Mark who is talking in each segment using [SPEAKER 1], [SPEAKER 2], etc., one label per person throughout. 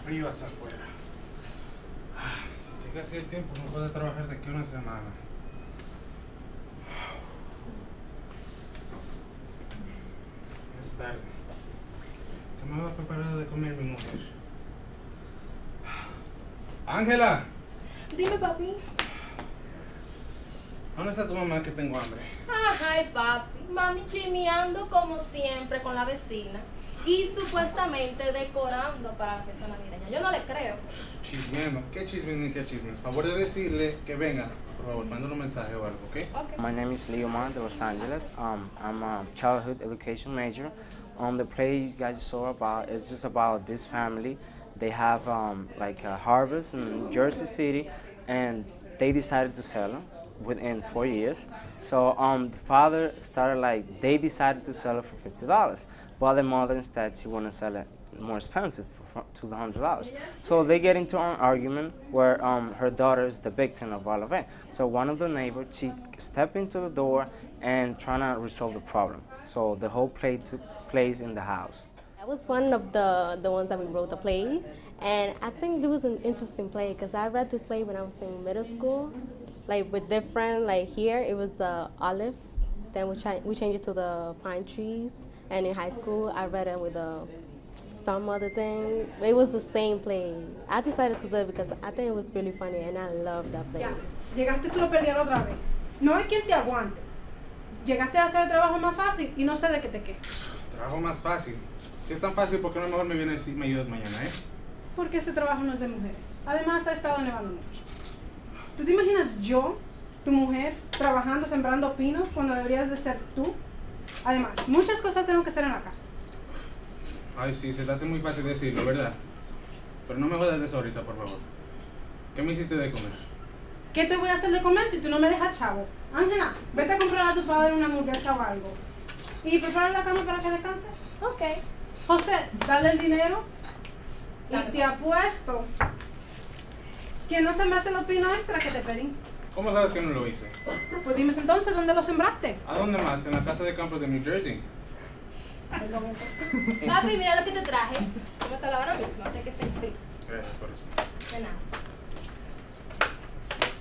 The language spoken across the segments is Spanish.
[SPEAKER 1] frío hacia afuera. Si sigue así el tiempo, no puedo trabajar de aquí a una semana. Es tarde. ¿Qué me va a preparar de comer mi mujer? ¡Ángela!
[SPEAKER 2] Dime, papi.
[SPEAKER 1] ¿Dónde está tu mamá que tengo hambre?
[SPEAKER 2] Ay, papi. Mami chismeando como siempre con la vecina. Y supuestamente decorando para la fiesta navideña. Yo no le creo.
[SPEAKER 1] Chismeando. ¿Qué chismes ni qué chismes? Favor de decirle que venga. Por favor, mándale un mensaje o algo, ¿ok?
[SPEAKER 2] Okay.
[SPEAKER 3] My name is Leomar de Los Angeles. I'm a childhood education major. The play you guys saw about is just about this family. They have like a harvest in Jersey City, and they decided to sell them within 4 years. So the father started like they decided to sell it for $50, but the mother instead she wanted to sell it more expensive for $200. So they get into an argument where her daughter is the victim of all of it. So one of the neighbors, she stepped into the door and trying to resolve the problem. So the whole play took place in the house.
[SPEAKER 4] That was one of the ones that we wrote the play, and I think it was an interesting play because I read this play when I was in middle school, like with different, like here it was the olives, then we changed it to the pine trees, and in high school I read it with some other thing. It was the same play. I decided to do it because I think it was really funny and I love that play.
[SPEAKER 5] Ya, llegaste tú a pelear otra vez. No hay quien te aguante. Llegaste a hacer el trabajo más fácil y no sé de qué te quejas.
[SPEAKER 1] Trabajo más fácil. Si es tan fácil, ¿por qué no mejor me vienes y me ayudas mañana, eh?
[SPEAKER 5] Porque ese trabajo no es de mujeres. Además, ha estado nevando mucho. ¿Tú te imaginas yo, tu mujer, trabajando, sembrando pinos cuando deberías de ser tú? Además, muchas cosas tengo que hacer en la casa.
[SPEAKER 1] Ay, sí, se te hace muy fácil decirlo, ¿verdad? Pero no me jodas de eso ahorita, por favor. ¿Qué me hiciste de comer?
[SPEAKER 5] ¿Qué te voy a hacer de comer si tú no me dejas chavo? Ángela, vete a comprar a tu padre una hamburguesa o algo. Y prepara la cama para que descanse.
[SPEAKER 2] Ok.
[SPEAKER 5] José, dale el dinero
[SPEAKER 2] Dale.
[SPEAKER 5] y te apuesto que no sembraste los pinos extra que te pedí.
[SPEAKER 1] ¿Cómo sabes que no lo hice?
[SPEAKER 5] Pues dime entonces, ¿dónde los sembraste?
[SPEAKER 1] ¿A dónde más? En la casa de campo de New Jersey.
[SPEAKER 5] Perdón, entonces.
[SPEAKER 2] Papi, mira lo que te traje. Cómetelo ahora mismo, antes que esté frío.
[SPEAKER 1] Gracias por eso.
[SPEAKER 2] De nada.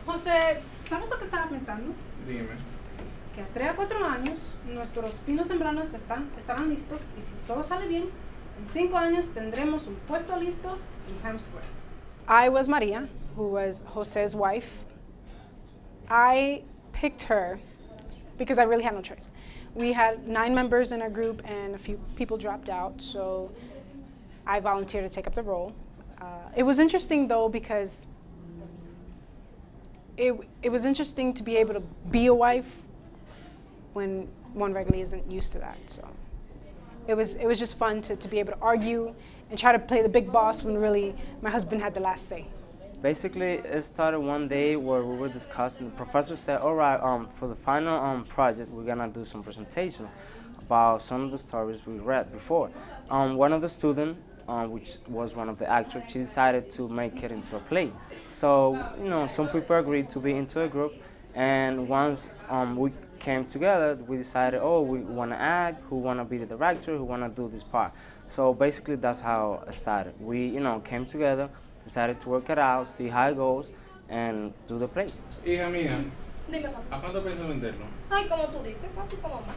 [SPEAKER 5] José, ¿sabes lo que estaba pensando?
[SPEAKER 1] Dime.
[SPEAKER 5] Que a 3 a 4 años nuestros pinos sembrados estarán listos y si todo sale bien, en 5 años tendremos un puesto listo en Times Square. I was Maria, who was Jose's wife. I picked her because I really had no choice. We had 9 members in our group and a few people dropped out, so I volunteered to take up the role. It was interesting though because it was interesting to be able to be a wife when one regularly isn't used to that. So it was just fun to be able to argue and try to play the big boss when really my husband had the last say.
[SPEAKER 3] Basically, it started one day where we were discussing. The professor said, "All right, for the final project, we're gonna do some presentations about some of the stories we read before." One of the students, which was one of the actors, she decided to make it into a play. So, you know, some people agreed to be into a group, and once we came together, we decided, oh, we want to act, who want to be the director, who want to do this part. So basically, that's how it started. We, you know, came together, decided to work it out, see how it goes, and do the play.
[SPEAKER 1] Hija mía,
[SPEAKER 2] Dime, papi.
[SPEAKER 1] ¿a cuánto piensas venderlo?
[SPEAKER 2] Ay, como tú dices, papi, como mamá.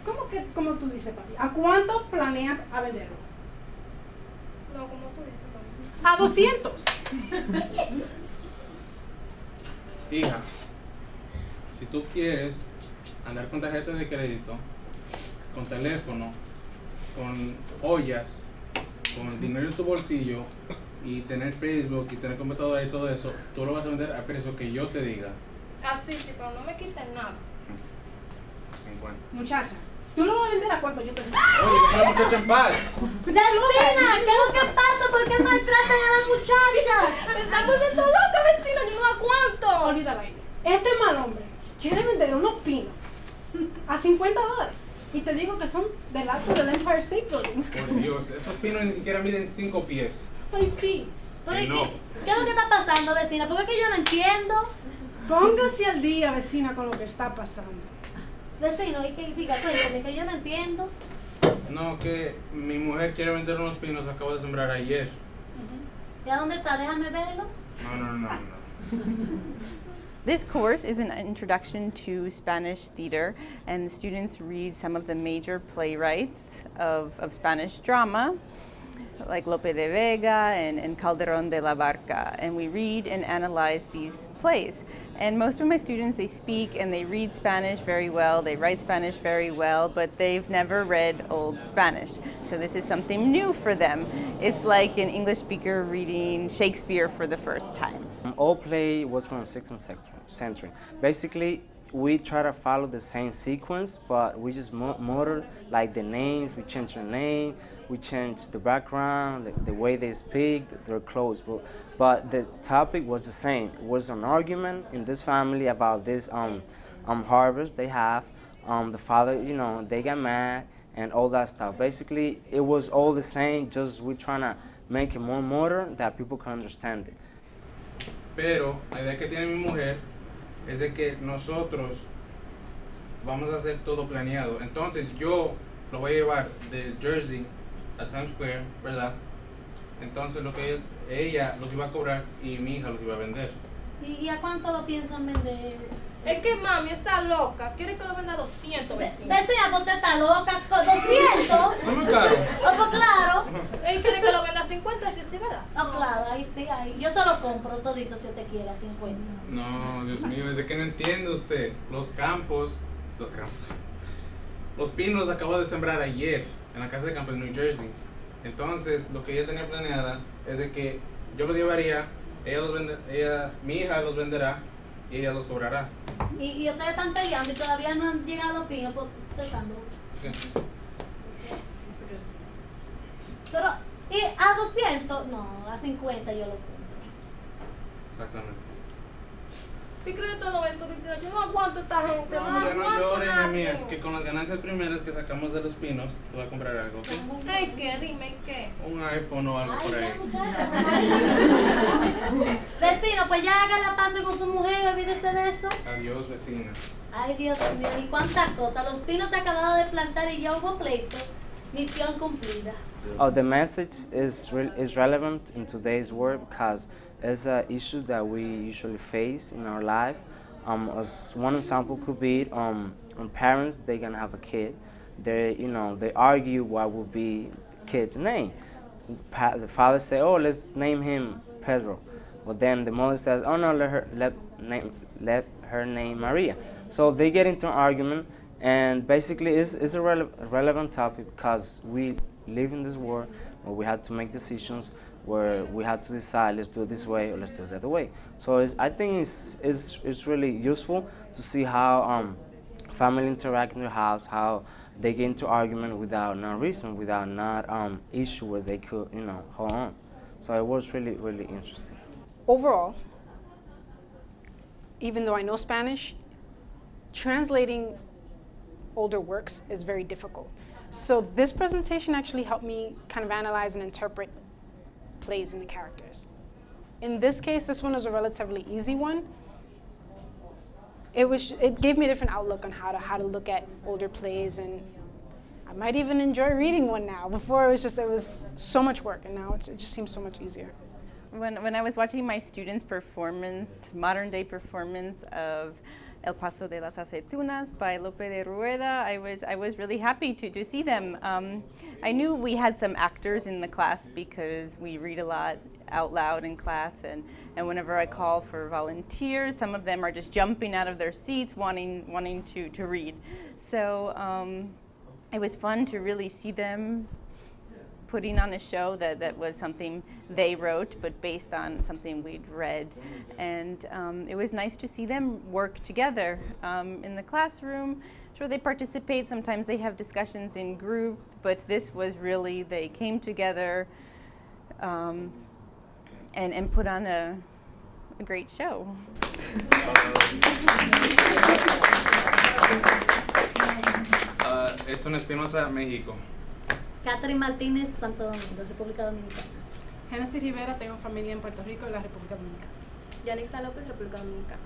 [SPEAKER 5] ¿Cómo que, como tú dices, papi? ¿A cuánto planeas a venderlo?
[SPEAKER 2] No, como tú dices, papi.
[SPEAKER 5] A 200.
[SPEAKER 1] Hija, si tú quieres andar con tarjeta de crédito, con teléfono, con ollas, con dinero en tu bolsillo y tener Facebook y tener computadora y todo eso, tú lo vas a vender a precio que yo te diga.
[SPEAKER 2] Así, sí, pero no me quiten nada.
[SPEAKER 1] 50.
[SPEAKER 5] Muchacha, tú lo vas a vender a cuánto yo te digo.
[SPEAKER 1] Oye, deja a la muchacha en paz.
[SPEAKER 2] ¡Vecina! ¿Qué es lo que pasa? ¿Por qué maltratan a la muchacha? Me están volviendo loca, vecina, yo no aguanto.
[SPEAKER 5] Olvídala ahí. Este mal hombre quiere vender unos pinos a $50. Y te digo que son del alto del Empire State Building.
[SPEAKER 1] Por Dios, esos pinos ni siquiera miden 5 pies.
[SPEAKER 5] Ay, sí.
[SPEAKER 6] Pero
[SPEAKER 1] Que no.
[SPEAKER 6] ¿qué es lo que está pasando, vecina? Porque es que yo no entiendo.
[SPEAKER 5] Póngase al día, vecina, con lo que está pasando.
[SPEAKER 6] Vecino, y que diga, cuéntame, que yo no entiendo.
[SPEAKER 1] No, que mi mujer quiere vender unos pinos que acabo de sembrar ayer.
[SPEAKER 6] ¿Y a dónde está? Déjame verlo.
[SPEAKER 1] No.
[SPEAKER 7] This course is an introduction to Spanish theater, and the students read some of the major playwrights of Spanish drama, like Lope de Vega and Calderón de la Barca, and we read and analyze these plays. And most of my students, they speak and they read Spanish very well, they write Spanish very well, but they've never read Old Spanish. So this is something new for them. It's like an English speaker reading Shakespeare for the first time.
[SPEAKER 3] All play was from the 16th century. Basically, we try to follow the same sequence, but we just motor like the names, we change their name, we change the background, the way they speak, their clothes. But the topic was the same. It was an argument in this family about this harvest they have. The father, you know, they got mad and all that stuff. Basically, it was all the same, just we're trying to make it more modern that people can understand it.
[SPEAKER 1] Pero la idea que tiene mi mujer es de que nosotros vamos a hacer todo planeado. Entonces yo lo voy a llevar de Jersey a Times Square, ¿verdad? Entonces lo que ella los iba a cobrar y mi hija los iba a vender.
[SPEAKER 6] ¿Y a cuánto lo piensan vender?
[SPEAKER 2] Es que mami está loca, quiere que lo venda a 200 vecinos.
[SPEAKER 6] Vecina, pues usted está loca, con 200.
[SPEAKER 1] No es muy caro.
[SPEAKER 6] Oh, pues claro.
[SPEAKER 2] Él quiere que lo venda a 50, sí, ¿verdad?
[SPEAKER 6] Oh, claro, ahí sí, ahí. Yo se lo compro todito si usted quiere, a 50.
[SPEAKER 1] No, Dios mío, es de que no entiende usted. Los pinos los acabo de sembrar ayer en la casa de campo de New Jersey. Entonces, lo que ella tenía planeada es de que yo los llevaría, mi hija los venderá y ella los cobrará.
[SPEAKER 6] Y ustedes están peleando y todavía no han llegado los pinos, pues ustedes están locos.
[SPEAKER 1] ¿Qué?
[SPEAKER 6] Pero, ¿y a 200? No, a 50 yo lo compro.
[SPEAKER 1] Exactamente.
[SPEAKER 2] ¿Qué crees de todo esto? Cristina? Yo no aguanto esta gente,
[SPEAKER 1] No,
[SPEAKER 2] no
[SPEAKER 1] ya no
[SPEAKER 2] aguanto
[SPEAKER 1] llores,
[SPEAKER 2] nada.
[SPEAKER 1] mía, que con las ganancias primeras que sacamos de los pinos, te voy a comprar algo, ¿ok?
[SPEAKER 2] ¿Ay qué? Dime qué.
[SPEAKER 1] Un iPhone o algo
[SPEAKER 6] Ay,
[SPEAKER 1] por
[SPEAKER 6] ya,
[SPEAKER 1] ahí.
[SPEAKER 6] muchachos. Vecino, pues ya haga la paz con su mujer, olvídese de eso.
[SPEAKER 1] Adiós, vecina.
[SPEAKER 6] Ay, Dios mío, ni cuántas cosas. Los pinos se acabaron de plantar y ya hubo pleito. Misión cumplida.
[SPEAKER 3] Oh, the message is relevant in today's world because it's an issue that we usually face in our life. As one example could be when parents they're gonna have a kid, they argue what would be the kid's name. The father say, oh, let's name him Pedro, but then the mother says, oh no, let her name Maria. So they get into an argument, and basically it's a relevant topic because we live in this world where we have to make decisions, where we have to decide, let's do it this way or let's do it the other way. So I think it's really useful to see how family interact in their house, how they get into argument without no reason, without not issue where they could hold on. So it was really interesting.
[SPEAKER 5] Overall, even though I know Spanish, translating older works is very difficult. So this presentation actually helped me kind of analyze and interpret plays and the characters. In this case, this one was a relatively easy one. It gave me a different outlook on how to look at older plays, and I might even enjoy reading one now. Before it was so much work, and now it just seems so much easier.
[SPEAKER 7] When I was watching my students' performance, modern day performance of El Paso de las Aceitunas by Lope de Rueda, I was really happy to see them. I knew we had some actors in the class because we read a lot out loud in class, and whenever I call for volunteers, some of them are just jumping out of their seats wanting to read. So it was fun to really see them putting on a show that was something they wrote, but based on something we'd read. And it was nice to see them work together in the classroom. Sure, they participate, sometimes they have discussions in group, but this was really, they came together and put on a great show.
[SPEAKER 1] Edson Espinosa, México.
[SPEAKER 6] Catherine Martínez, Santo Domingo, República Dominicana.
[SPEAKER 5] Genesis Rivera, tengo familia en Puerto Rico y la República Dominicana.
[SPEAKER 2] Yanixa López, República Dominicana.